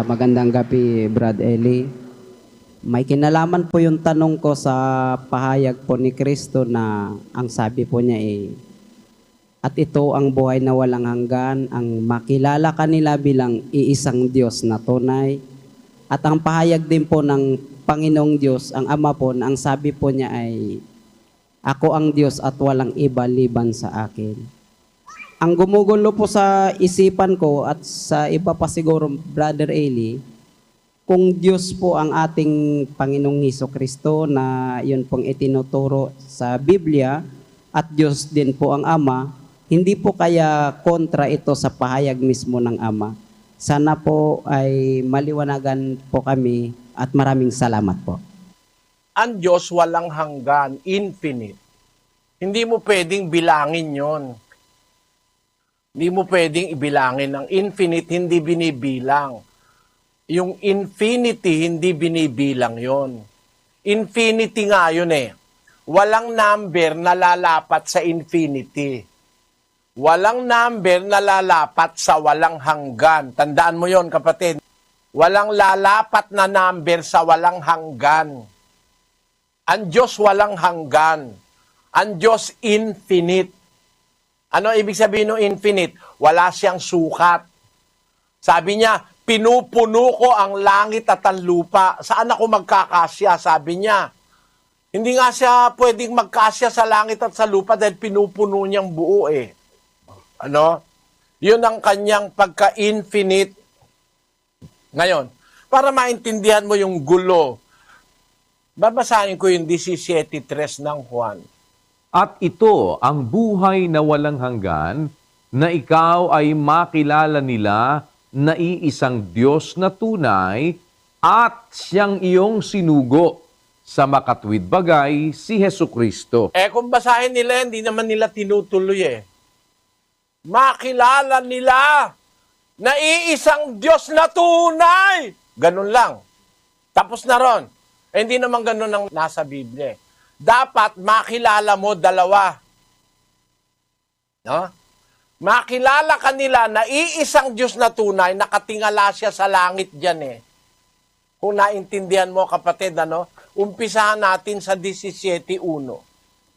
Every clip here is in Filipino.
Magandang gabi, Brad Eli. May kinalaman po yung tanong ko sa pahayag po ni Kristo na ang sabi po niya at ito ang buhay na walang hanggan, ang makilala kanila bilang iisang Diyos na tunay. At ang pahayag din po ng Panginoong Diyos, ang Ama po, na ang sabi po niya ay, ako ang Diyos at walang iba liban sa akin. Ang gumugulo po sa isipan ko at sa iba pa siguro, Brother Eli, kung Diyos po ang ating Panginoong Hesukristo na yun pong itinuturo sa Biblia at Diyos din po ang Ama, hindi po kaya kontra ito sa pahayag mismo ng Ama. Sana po ay maliwanagan po kami at maraming salamat po. Ang Diyos walang hanggan, infinite. Hindi mo pwedeng bilangin yon. Hindi mo pwedeng ibilangin. Ang infinite, hindi binibilang. Yung infinity, hindi binibilang yon. Infinity nga yun eh. Walang number na lalapat sa infinity. Walang number na lalapat sa walang hanggan. Tandaan mo yon, kapatid. Walang lalapat na number sa walang hanggan. Ang Diyos walang hanggan. Ang Diyos infinite. Ano ibig sabihin ng infinite? Wala siyang sukat. Sabi niya, pinupuno ko ang langit at ang lupa. Saan ako magkakasya? Sabi niya. Hindi nga siya pwedeng magkasya sa langit at sa lupa dahil pinupuno niyang buo eh. Ano? Yun ang kanyang pagka-infinite. Ngayon, para maintindihan mo yung gulo, babasahin ko yung 17:3 ng Juan. At ito ang buhay na walang hanggan, na ikaw ay makilala nila na iisang Diyos na tunay at siyang iyong sinugo sa makatwid bagay si Hesukristo. Kung basahin nila, hindi naman nila tinutuloy eh. Makilala nila na iisang Diyos na tunay. Ganun lang. Tapos na ron. Hindi naman ganun ang nasa Biblia. Dapat makilala mo dalawa. No? Makilala kanila na iisang Diyos na tunay, nakatingala siya sa langit dyan eh. Kung naintindihan mo kapatid, ano? Umpisahan natin sa 17:1.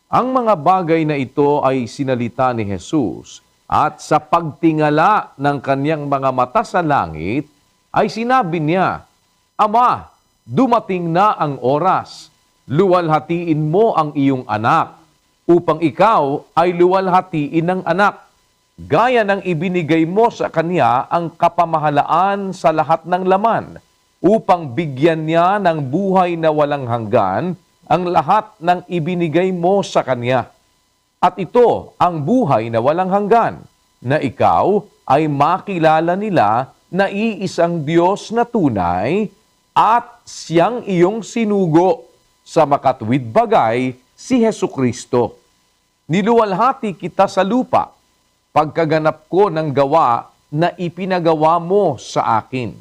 Ang mga bagay na ito ay sinalita ni Jesus at sa pagtingala ng kanyang mga mata sa langit ay sinabi niya, Ama, dumating na ang oras. Luwalhatiin mo ang iyong anak, upang ikaw ay luwalhatiin ng anak, gaya ng ibinigay mo sa kanya ang kapamahalaan sa lahat ng laman, upang bigyan niya ng buhay na walang hanggan ang lahat ng ibinigay mo sa kanya. At ito ang buhay na walang hanggan, na ikaw ay makilala nila na iisang Diyos na tunay at siyang iyong sinugo sa makatwid bagay si Hesukristo. Niluwalhati kita sa lupa, pagkaganap ko ng gawa na ipinagawa mo sa akin.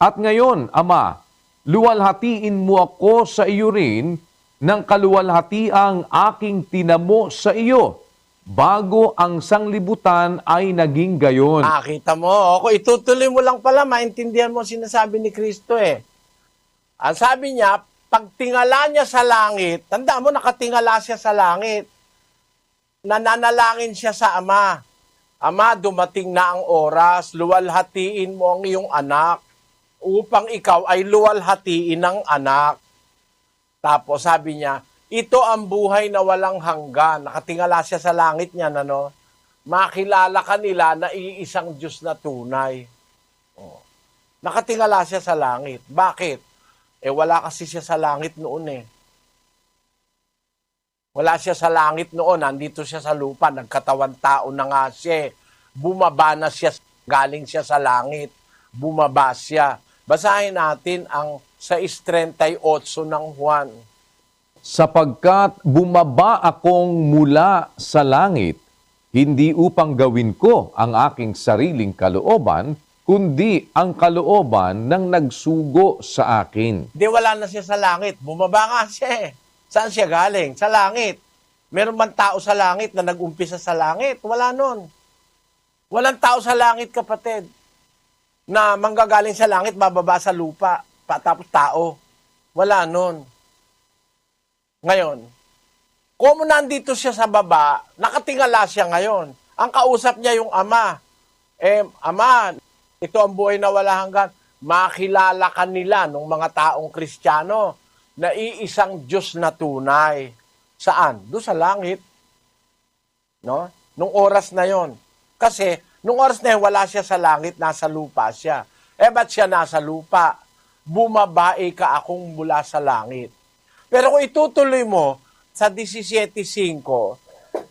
At ngayon, Ama, luwalhatiin mo ako sa iyo rin ng kaluwalhatiang aking tinamo sa iyo, bago ang sanglibutan ay naging gayon. Kita mo, ako itutuloy mo lang pala, maintindihan mo sinasabi ni Kristo eh. Ang sabi niya, pagtingala niya sa langit, tanda mo, nakatingala siya sa langit. Nananalangin siya sa Ama. Ama, dumating na ang oras, luwalhatiin mo ang iyong anak, upang ikaw ay luwalhatiin ng anak. Tapos sabi niya, ito ang buhay na walang hanggan. Nakatingala siya sa langit niya, ano? Makilala kanila na iisang Diyos na tunay. Nakatingala siya sa langit. Bakit? Wala kasi siya sa langit noon eh. Wala siya sa langit noon, nandito siya sa lupa, nagkatawan tao na nga siya. Bumaba na siya, galing siya sa langit. Bumaba siya. Basahin natin ang 6:38 ng Juan. Sapagkat bumaba akong mula sa langit, hindi upang gawin ko ang aking sariling kalooban, kundi ang kalooban ng nagsugo sa akin. Di wala na siya sa langit. Bumaba nga siya eh. Saan siya galing? Sa langit. Meron man tao sa langit na nag-umpisa sa langit? Wala nun. Walang tao sa langit, kapatid. na manggagaling sa langit, bababa sa lupa, tapos tao. Wala nun. Ngayon, kung nandito siya sa baba, nakatingala siya ngayon. Ang kausap niya yung Ama. Ama, ito ang buhay na wala hanggan. Makilala ka nila ng mga taong Kristiyano na iisang Diyos na tunay. Saan? Doon sa langit. No? Nung oras na yon. Kasi, nung oras na yun, wala siya sa langit, nasa lupa siya. Ba't siya nasa lupa? Bumabae ka akong mula sa langit. Pero kung itutuloy mo sa 17:5,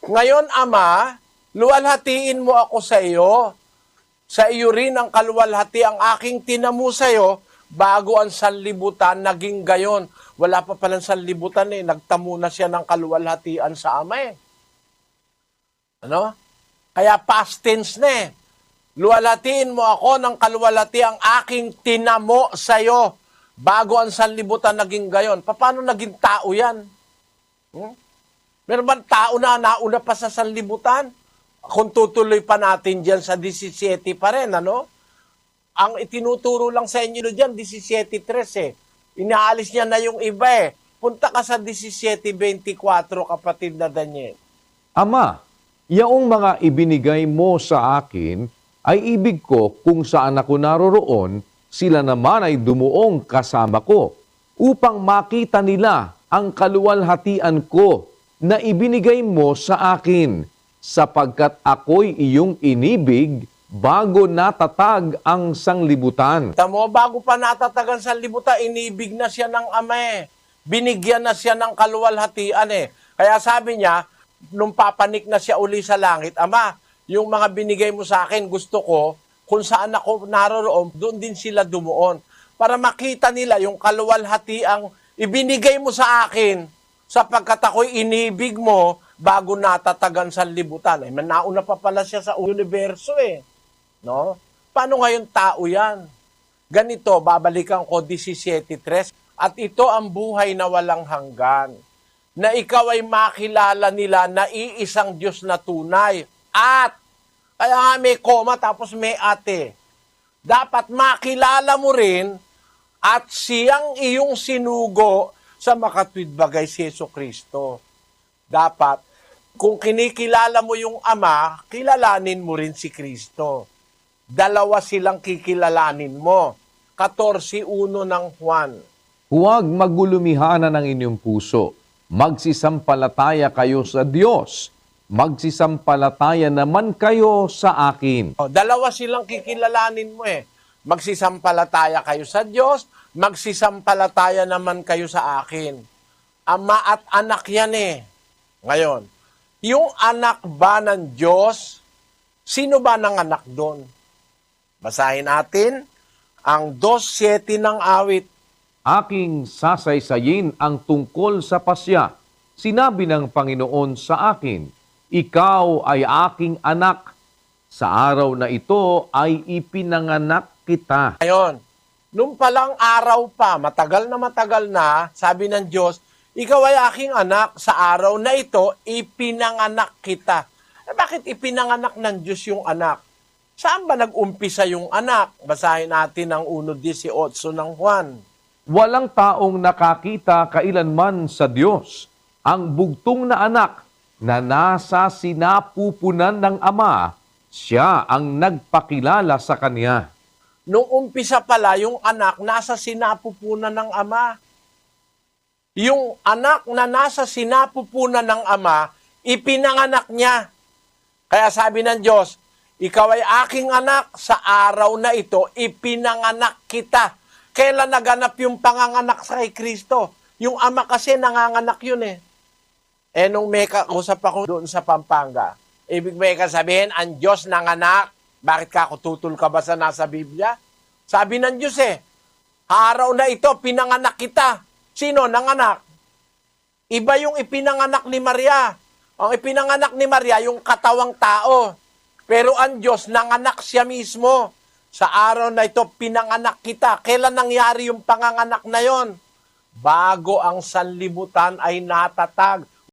ngayon, Ama, luwalhatiin mo ako sa iyo. Sa iyo rin ang kaluwalhati ang aking tinamo sa iyo bago ang sanlibutan naging gayon. Wala pa palang sanlibutan nagtamo na siya ng kaluwalhatian sa Ama Ano? Kaya past tense na Luwalhatiin mo ako ng kaluwalhati ang aking tinamo sa iyo bago ang sanlibutan naging gayon. Paano naging tao yan? Meron bang tao na nauna pa sa sanlibutan? Kung tutuloy pa natin dyan sa 17 pa rin, ano? Ang itinuturo lang sa inyo dyan, 17:3 Inaalis niya na yung iba Punta ka sa 17:24, kapatid na Daniel. Ama, yaong mga ibinigay mo sa akin ay ibig ko kung saan ako naroroon, sila naman ay dumuong kasama ko, upang makita nila ang kaluwalhatian ko na ibinigay mo sa akin, sapagkat ako'y iyong inibig bago natatag ang sanglibutan. Tamo, bago pa natatagan sa libutan, inibig na siya ng Ama Binigyan na siya ng kaluwalhatian Kaya sabi niya, nung papanik na siya uli sa langit, Ama, yung mga binigay mo sa akin, gusto ko, kung saan ako naroroon, doon din sila dumuon. Para makita nila yung kaluwalhatiang ibinigay mo sa akin, sapagkat ako'y inibig mo bago natatagan sa libutan. Nauna pa pala siya sa universo No? Paano ngayon tao yan? Ganito, babalikan ko 17:3 at ito ang buhay na walang hanggan. Na ikaw ay makilala nila na iisang Diyos na tunay. At, kaya nga may koma tapos may ate. Dapat makilala mo rin at siyang iyong sinugo sa makatwid bagay si Jesucristo. Dapat, kung kinikilala mo yung Ama, kilalanin mo rin si Kristo. Dalawa silang kikilalanin mo. 14:1 ng Juan. Huwag magulumihanan ng inyong puso. Magsisampalataya kayo sa Diyos. Magsisampalataya naman kayo sa akin. Dalawa silang kikilalanin mo Magsisampalataya kayo sa Diyos, magsisampalataya naman kayo sa akin. Ama at anak yan Ngayon, yung anak ba ng Diyos, sino ba ng anak doon? Basahin natin ang 2:7 ng awit. Aking sasaysayin ang tungkol sa pasya. Sinabi ng Panginoon sa akin, ikaw ay aking anak. Sa araw na ito ay ipinanganak kita. Ngayon, nung palang araw pa, matagal na, sabi ng Diyos, ikaw ay aking anak, sa araw na ito, ipinanganak kita. Bakit ipinanganak ng Diyos yung anak? Saan ba nag-umpisa yung anak? Basahin natin ang 1:18 ng Juan. Walang taong nakakita kailanman sa Diyos. Ang bugtong na anak na nasa sinapupunan ng Ama, siya ang nagpakilala sa Kanya. Nung umpisa pala, yung anak nasa sinapupunan ng Ama. Yung anak na nasa sinapupunan ng Ama, ipinanganak niya. Kaya sabi ng Diyos, ikaw ay aking anak, sa araw na ito, ipinanganak kita. Kailan naganap yung panganganak sa kay Kristo? Yung Ama kasi nanganganak yun nung may kausap ako doon sa Pampanga, ibig ba sabihin, ang Diyos nanganak? Bakit ka ako tutol ka ba sa nasa Biblia? Sabi ng Diyos araw na ito, pinanganak kita. Sino nanganak? Iba yung ipinanganak ni Maria. Ang ipinanganak ni Maria, yung katawang tao. Pero ang Diyos, nanganak siya mismo. Sa araw na ito, pinanganak kita. Kailan nangyari yung panganganak na yon? Bago ang sanlibutan ay natatag.